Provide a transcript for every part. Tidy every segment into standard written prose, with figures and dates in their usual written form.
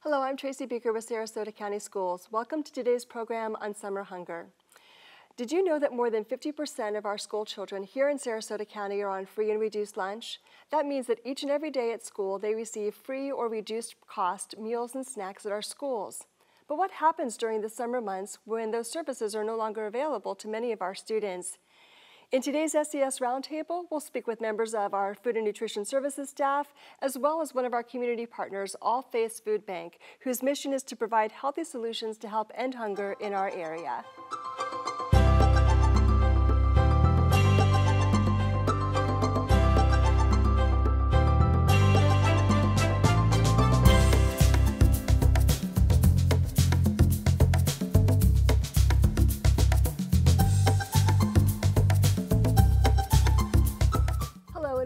Hello, I'm Tracy Beaker with Sarasota County Schools. Welcome to today's program on summer hunger. Did you know that more than 50% of our school children here in Sarasota County are on free and reduced lunch? That means that each and every day at school they receive free or reduced cost meals and snacks at our schools. But what happens during the summer months when those services are no longer available to many of our students? In today's SCS Roundtable, we'll speak with members of our Food and Nutrition Services staff, as well as one of our community partners, All Faiths Food Bank, whose mission is to provide healthy solutions to help end hunger in our area.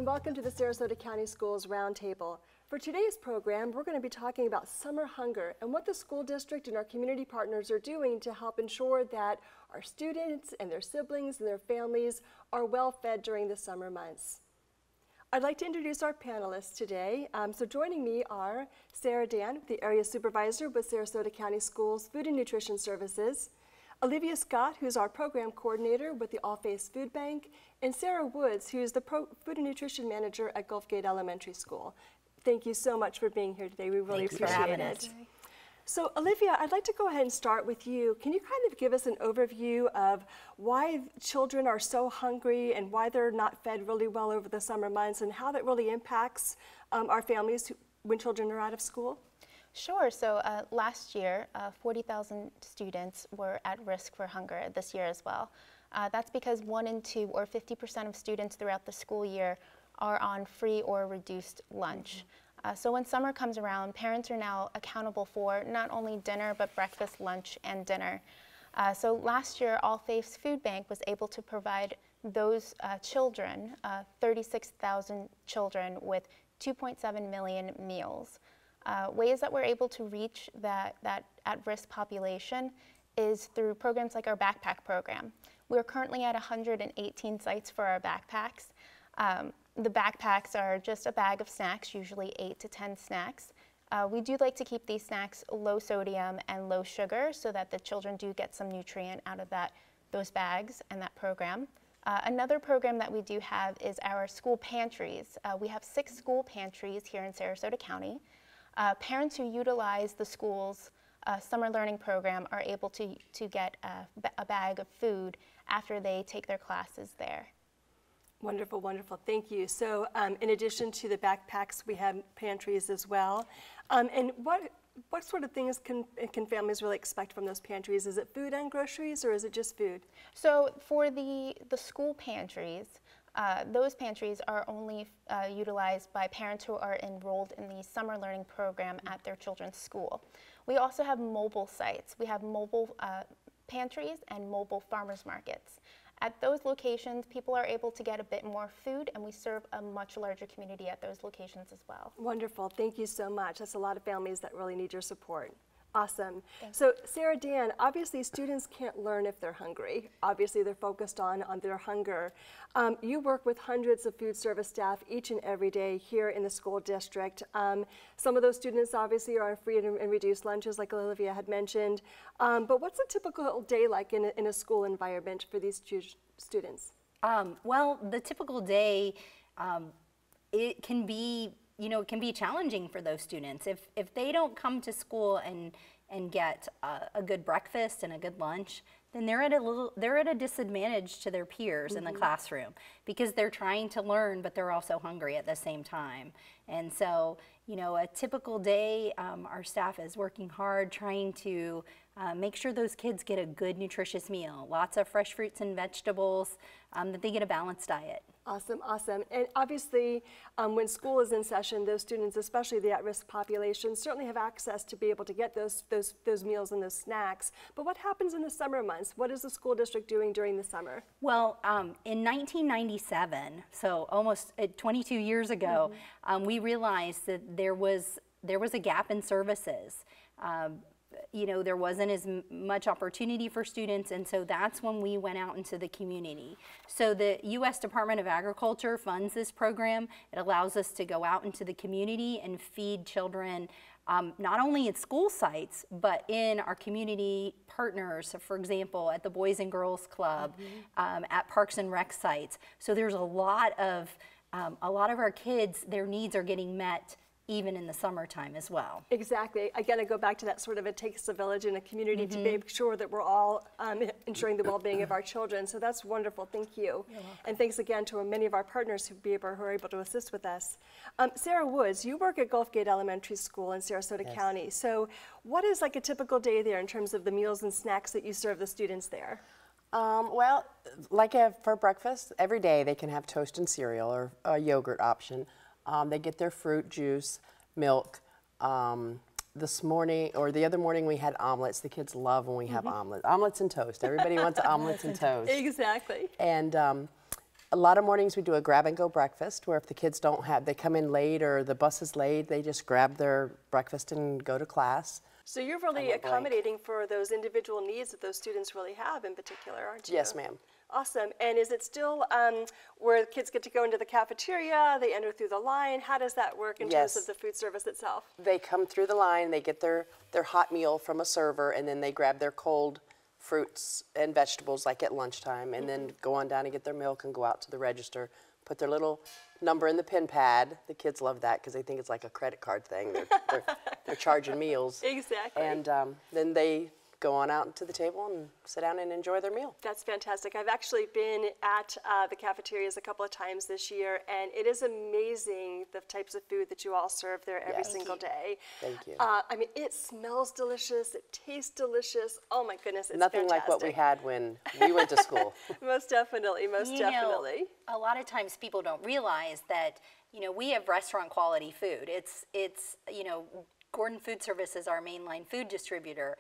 Welcome to the Sarasota County Schools Roundtable. For today's program, we're going to be talking about summer hunger and what the school district and our community partners are doing to help ensure that our students and their siblings and their families are well fed during the summer months. I'd like to introduce our panelists today. So joining me are Sarah Dan, the Area Supervisor with Sarasota County Schools Food and Nutrition Services, Olivia Scott, who's our Program Coordinator with the All Faiths Food Bank, and Sarah Woods, who's the Food and Nutrition Manager at Gulf Gate Elementary School. Thank you so much for being here today. We really appreciate it. So Olivia, I'd like to go ahead and start with you. Can you kind of give us an overview of why children are so hungry and why they're not fed really well over the summer months and how that really impacts our families when children are out of school? Sure. So last year, 40,000 students were at risk for hunger this year as well. That's because 1 in 2 or 50% of students throughout the school year are on free or reduced lunch. So when summer comes around, parents are now accountable for not only dinner, but breakfast, lunch, and dinner. So last year, All Faiths Food Bank was able to provide those children, 36,000 children, with 2.7 million meals. Ways that we're able to reach that at-risk population is through programs like our backpack program. We're currently at 118 sites for our backpacks. The backpacks are just a bag of snacks, usually 8 to 10 snacks. We do like to keep these snacks low sodium and low sugar so that the children do get some nutrient out of those bags and that program. Another program that we do have is our school pantries. We have 6 school pantries here in Sarasota County. Parents who utilize the school's summer learning program are able to get a bag of food after they take their classes there. Wonderful, wonderful. Thank you. So in addition to the backpacks, we have pantries as well. And what sort of things can families really expect from those pantries? Is it food and groceries, or is it just food? So for the school pantries, those pantries are only utilized by parents who are enrolled in the summer learning program at their children's school. We also have mobile sites. We have mobile pantries and mobile farmers markets. At those locations, people are able to get a bit more food, and we serve a much larger community at those locations as well. Wonderful. Thank you so much. That's a lot of families that really need your support. Awesome. So Sarah Dan, obviously students can't learn if they're hungry. Obviously they're focused on their hunger. You work with hundreds of food service staff each and every day here in the school district. Some of those students obviously are on free and reduced lunches like Olivia had mentioned. But what's a typical day like in a school environment for these students? Well, the typical day, it can be it can be challenging for those students. If they don't come to school and get a good breakfast and a good lunch, then they're at a disadvantage to their peers in the classroom because they're trying to learn, but they're also hungry at the same time. And so, a typical day, our staff is working hard trying to make sure those kids get a good nutritious meal, lots of fresh fruits and vegetables, that they get a balanced diet. Awesome, awesome. And obviously, when school is in session, those students, especially the at-risk population, certainly have access to be able to get those meals and those snacks. But what happens in the summer months? What is the school district doing during the summer? Well, in 1997, so almost 22 years ago, we realized that there was a gap in services. There wasn't as much opportunity for students, and so that's when we went out into the community. So the U.S. Department of Agriculture funds this program. It allows us to go out into the community and feed children not only in school sites, but in our community partners. So for example, at the Boys and Girls Club, at Parks and Rec sites. So there's a lot of our kids, their needs are getting met even in the summertime as well. Exactly. Again, I go back to that sort of it takes a village in a community to make sure that we're all ensuring the well-being of our children. So that's wonderful. Thank you. And thanks again to many of our partners who are able to assist with us. Sarah Woods, you work at Gulfgate Elementary School in Sarasota County. So what is like a typical day there in terms of the meals and snacks that you serve the students there? Well, like for breakfast, every day they can have toast and cereal or a yogurt option. They get their fruit, juice, milk. This morning, or the other morning, we had omelets. The kids love when we have omelets. Omelets and toast. Everybody wants omelets and toast. Exactly. And a lot of mornings we do a grab-and-go breakfast, where if the kids don't have, they come in late or the bus is late, they just grab their breakfast and go to class. So you're really accommodating for those individual needs that those students really have in particular, aren't you? Yes, ma'am. Awesome. And is it still where kids get to go into the cafeteria, they enter through the line? How does that work in terms of the food service itself? They come through the line, they get their hot meal from a server, and then they grab their cold fruits and vegetables like at lunchtime, and then go on down and get their milk and go out to the register, put their little number in the pin pad. The kids love that because they think it's like a credit card thing. They're charging meals. Exactly. And then they go on out to the table and sit down and enjoy their meal. That's fantastic. I've actually been at the cafeterias a couple of times this year, and it is amazing the types of food that you all serve there every single day. Thank you. I mean, it smells delicious. It tastes delicious. Oh my goodness, it's Nothing fantastic. like what we had when we went to school. Most definitely, most definitely. A lot of times people don't realize that, we have restaurant quality food. It's Gordon Food Service is our mainline food distributor.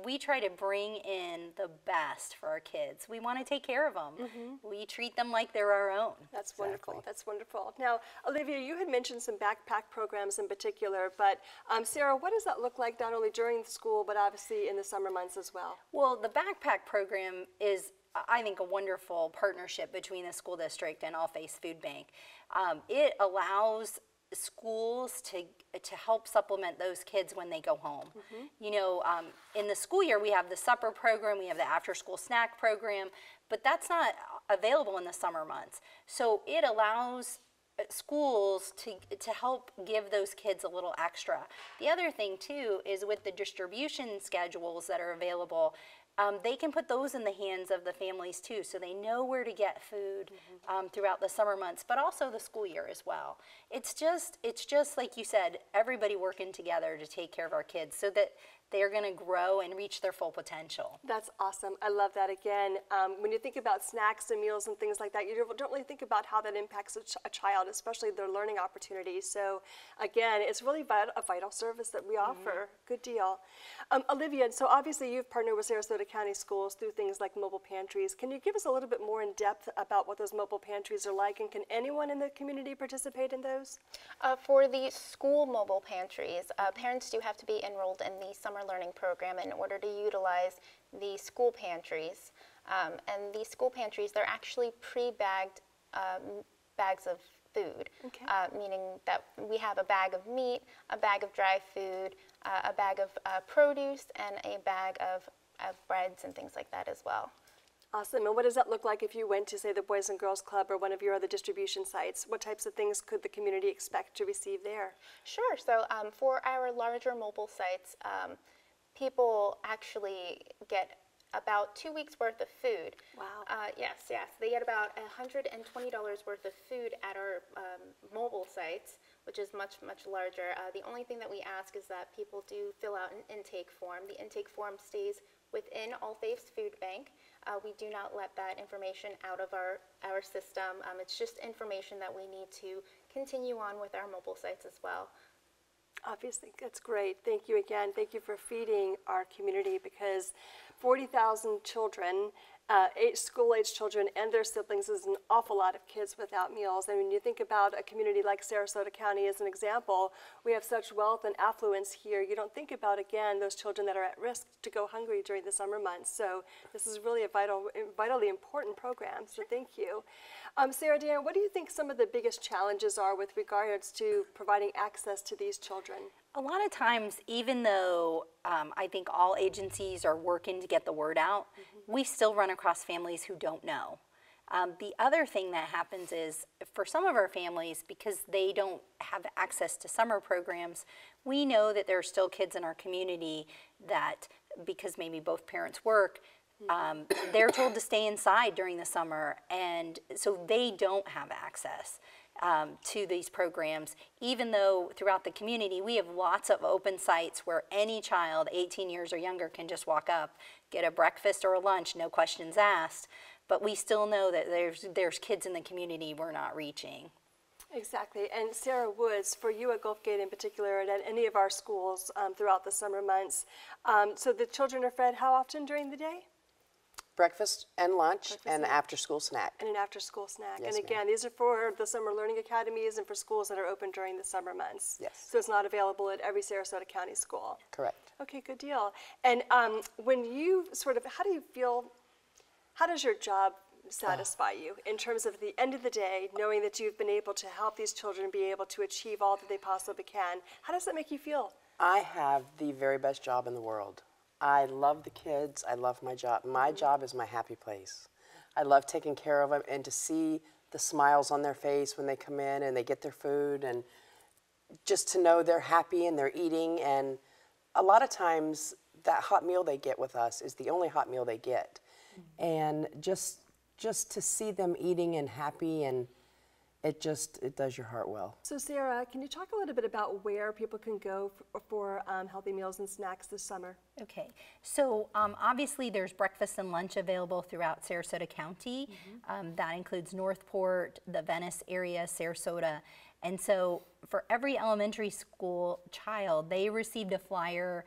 We try to bring in the best for our kids. We want to take care of them. We treat them like they're our own. That's wonderful. That's wonderful. Now, Olivia, you had mentioned some backpack programs in particular, but Sarah, what does that look like not only during the school, but obviously in the summer months as well? Well, the backpack program is, I think, a wonderful partnership between the school district and All Faiths Food Bank. It allows schools to help supplement those kids when they go home. In the school year we have the supper program, we have the after school snack program, but that's not available in the summer months. So it allows schools to help give those kids a little extra. The other thing too is with the distribution schedules that are available, they can put those in the hands of the families too, so they know where to get food throughout the summer months, but also the school year as well. It's just like you said, everybody working together to take care of our kids so that they're going to grow and reach their full potential. That's awesome. I love that. Again, when you think about snacks and meals and things like that, you don't really think about how that impacts a child, especially their learning opportunities. So again, it's really a vital service that we offer. Good deal. Olivia, so obviously you've partnered with Sarasota County Schools through things like mobile pantries. Can you give us a little bit more in depth about what those mobile pantries are like, and can anyone in the community participate in those? For the school mobile pantries, parents do have to be enrolled in the summer learning program in order to utilize the school pantries. And the school pantries, they're actually pre-bagged bags of food, meaning that we have a bag of meat, a bag of dry food, a bag of produce, and a bag of breads and things like that as well. Awesome. And what does that look like if you went to, say, the Boys and Girls Club or one of your other distribution sites? What types of things could the community expect to receive there? Sure. So for our larger mobile sites, people actually get about 2 weeks worth of food. Wow. Yes. They get about $120 worth of food at our mobile sites, which is much, much larger. The only thing that we ask is that people do fill out an intake form. The intake form stays within All Faiths Food Bank. We do not let that information out of our system. It's just information that we need to continue on with our mobile sites as well. Obviously, that's great. Thank you again. Thank you for feeding our community, because 40,000 children, school-age children and their siblings is an awful lot of kids without meals. And when you think about a community like Sarasota County as an example, we have such wealth and affluence here. You don't think about, again, those children that are at risk to go hungry during the summer months. So this is really a vitally important program, so thank you. Sarah Dan, what do you think some of the biggest challenges are with regards to providing access to these children? A lot of times, even though I think all agencies are working to get the word out, we still run across families who don't know. The other thing that happens is, for some of our families, because they don't have access to summer programs, we know that there are still kids in our community that, because maybe both parents work, they're told to stay inside during the summer, and so they don't have access to these programs, even though throughout the community we have lots of open sites where any child 18 years or younger can just walk up, get a breakfast or a lunch, no questions asked. But we still know that there's kids in the community we're not reaching. Exactly. And Sarah Woods, for you at Gulfgate in particular, and at any of our schools throughout the summer months, so the children are fed how often during the day? Breakfast and lunch and after-school snack. And an after-school snack. Yes, and again, these are for the summer learning academies and for schools that are open during the summer months. Yes. So it's not available at every Sarasota County school. Correct. Okay, good deal. And when you how do you feel, how does your job satisfy you in terms of the end of the day, knowing that you've been able to help these children be able to achieve all that they possibly can? How does that make you feel? I have the very best job in the world. I love the kids. I love my job. My job is my happy place. I love taking care of them, and to see the smiles on their face when they come in and they get their food, and just to know they're happy and they're eating. And a lot of times that hot meal they get with us is the only hot meal they get. And just to see them eating and happy, and it does your heart well. So Sarah, can you talk a little bit about where people can go for healthy meals and snacks this summer? Okay, so obviously there's breakfast and lunch available throughout Sarasota County. That includes Northport, the Venice area, Sarasota. And so for every elementary school child, they received a flyer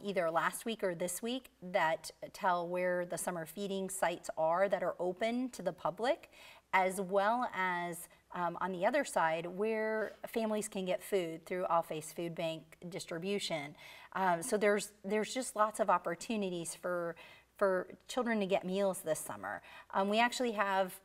either last week or this week that tell where the summer feeding sites are that are open to the public, as well as on the other side where families can get food through All Faiths Food Bank distribution. So there's just lots of opportunities for children to get meals this summer. We actually have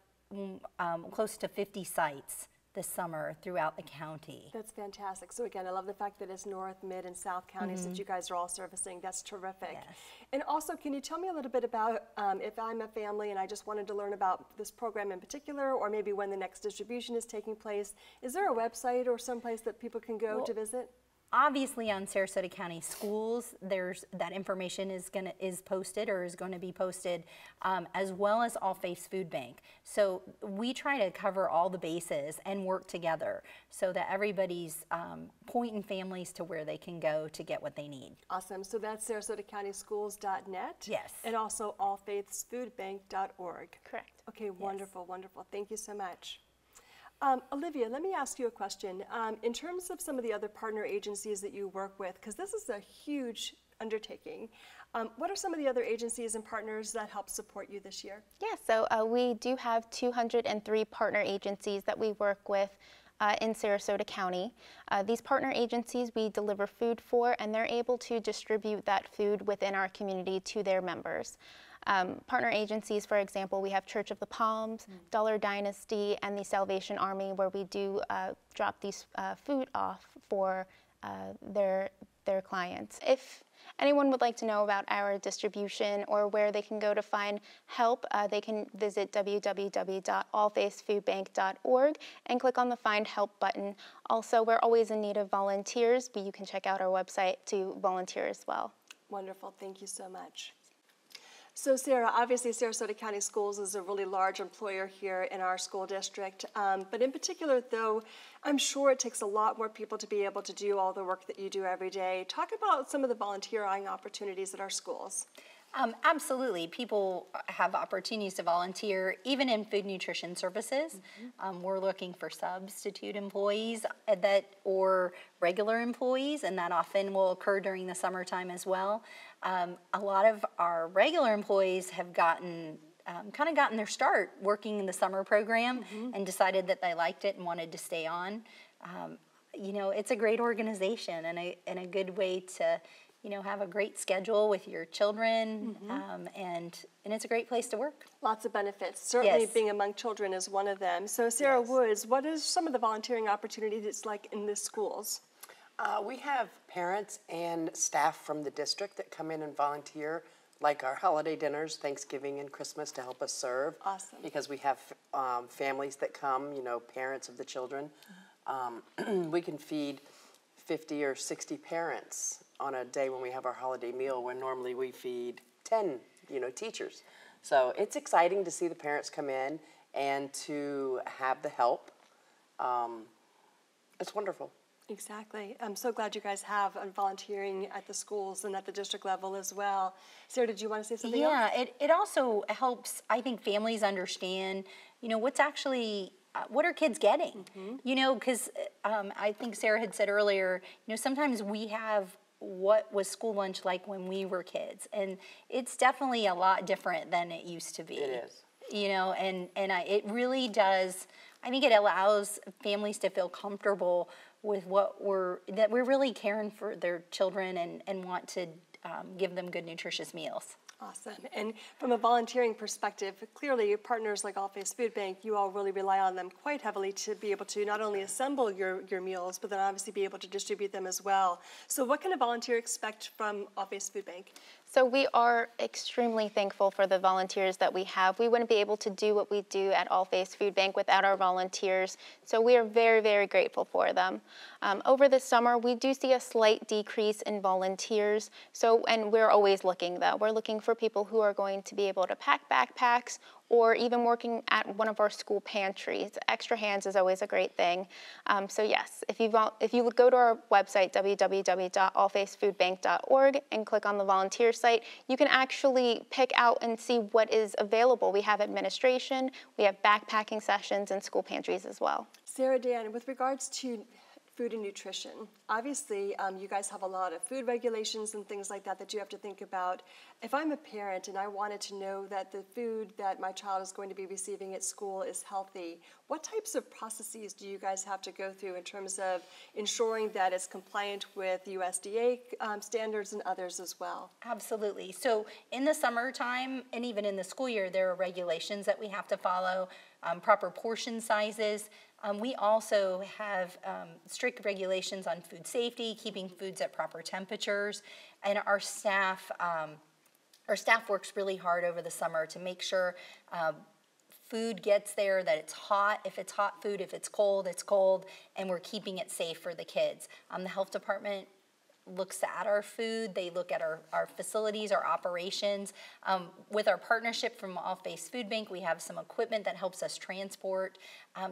close to 50 sites this summer throughout the county. That's fantastic. So again, I love the fact that it's North, Mid, and South counties that you guys are all servicing. That's terrific. Yes. And also, can you tell me a little bit about if I'm a family and I just wanted to learn about this program in particular, or maybe when the next distribution is taking place, is there a website or someplace that people can go to visit? Obviously, on Sarasota County Schools, that information is posted or is going to be posted, as well as All Faiths Food Bank. So we try to cover all the bases and work together so that everybody's pointing families to where they can go to get what they need. Awesome. So that's SarasotaCountySchools.net. Yes. And also allfaithsfoodbank.org. Correct. Okay, wonderful, wonderful. Thank you so much. Olivia, let me ask you a question. In terms of some of the other partner agencies that you work with, because this is a huge undertaking, what are some of the other agencies and partners that help support you this year? Yeah, so we do have 203 partner agencies that we work with in Sarasota County. These partner agencies we deliver food for, and they're able to distribute that food within our community to their members. Partner agencies, for example, we have Church of the Palms, Dollar Dynasty, and the Salvation Army, where we do drop these food off for their clients. If anyone would like to know about our distribution or where they can go to find help, they can visit www.allfaithsfoodbank.org and click on the Find Help button. Also, we're always in need of volunteers, but you can check out our website to volunteer as well. Wonderful. Thank you so much. So Sarah, obviously Sarasota County Schools is a really large employer here in our school district, but in particular though, I'm sure it takes a lot more people to be able to do all the work that you do every day. Talk about some of the volunteering opportunities at our schools. Absolutely. People have opportunities to volunteer, even in food nutrition services. We're looking for substitute employees or regular employees, and that often will occur during the summertime as well. A lot of our regular employees have gotten their start working in the summer program and decided that they liked it and wanted to stay on. It's a great organization and a good way to have a great schedule with your children, and it's a great place to work. Lots of benefits. Certainly Yes. being among children is one of them. So Sarah Yes. Woods, what is some of the volunteering opportunities it's like in the schools? We have parents and staff from the district that come in and volunteer, like our holiday dinners, Thanksgiving and Christmas, to help us serve. Awesome. Because we have families that come, you know, parents of the children. We can feed 50 or 60 parents on a day when we have our holiday meal, when normally we feed 10, you know, teachers. So it's exciting to see the parents come in and to have the help. It's wonderful. Exactly. I'm so glad you guys have volunteering at the schools and at the district level as well. Sarah, did you want to say something else? Yeah, it also helps, I think, families understand, you know, what's actually, what are kids getting? You know, because I think Sarah had said earlier, you know, sometimes we have what was school lunch like when we were kids, and it's definitely a lot different than it used to be. It is. You know, it really does, I think it allows families to feel comfortable with that we're really caring for their children and want to give them good, nutritious meals. Awesome. And from a volunteering perspective, clearly partners like All Faiths Food Bank, you all really rely on them quite heavily to be able to not only assemble your meals, but then obviously be able to distribute them as well. So what can a volunteer expect from All Faiths Food Bank? So we are extremely thankful for the volunteers that we have. We wouldn't be able to do what we do at All Faiths Food Bank without our volunteers. So we are very, very grateful for them. Over the summer, we do see a slight decrease in volunteers. And we're always looking though. We're looking for people who are going to be able to pack backpacks or even working at one of our school pantries. Extra hands is always a great thing. So yes, if you would go to our website, www.allfaithsfoodbank.org, and click on the volunteer site, you can actually pick out and see what is available. We have administration, we have backpacking sessions, and school pantries as well. Sarah, Dan, with regards to food and nutrition, obviously you guys have a lot of food regulations and things like that you have to think about. If I'm a parent and I wanted to know that the food that my child is going to be receiving at school is healthy, what types of processes do you guys have to go through in terms of ensuring that it's compliant with USDA standards and others as well? Absolutely. So in the summertime and even in the school year, there are regulations that we have to follow, proper portion sizes. We also have strict regulations on food safety, keeping foods at proper temperatures, and our staff works really hard over the summer to make sure food gets there, that it's hot. If it's hot food, if it's cold, and we're keeping it safe for the kids. The health department looks at our food, they look at our facilities, our operations. With our partnership from All Faiths Food Bank, we have some equipment that helps us transport.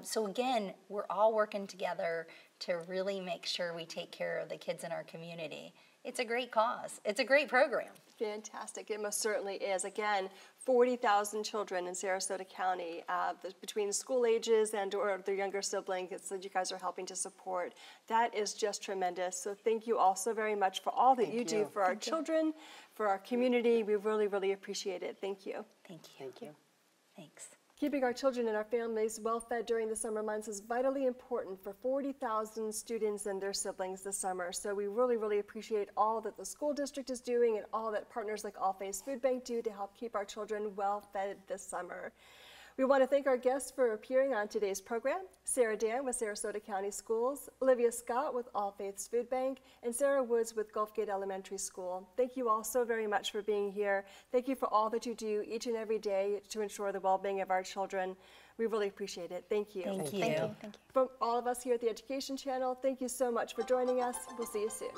So again, we're all working together to really make sure we take care of the kids in our community. It's a great cause. It's a great program. Fantastic. It most certainly is. Again, 40,000 children in Sarasota County between school ages and or their younger siblings that you guys are helping to support. That is just tremendous. So thank you all so very much for all that you do for our children, for our community. We really, really appreciate it. Thank you. Thank you. Thank you. Thanks. Keeping our children and our families well-fed during the summer months is vitally important for 40,000 students and their siblings this summer. So we really, really appreciate all that the school district is doing and all that partners like All Faiths Food Bank do to help keep our children well-fed this summer. We want to thank our guests for appearing on today's program: Sarah Dan with Sarasota County Schools, Olivia Scott with All Faiths Food Bank, and Sarah Woods with Gulfgate Elementary School. Thank you all so very much for being here. Thank you for all that you do each and every day to ensure the well-being of our children. We really appreciate it. Thank you. Thank you. Thank you. From all of us here at the Education Channel, thank you so much for joining us. We'll see you soon.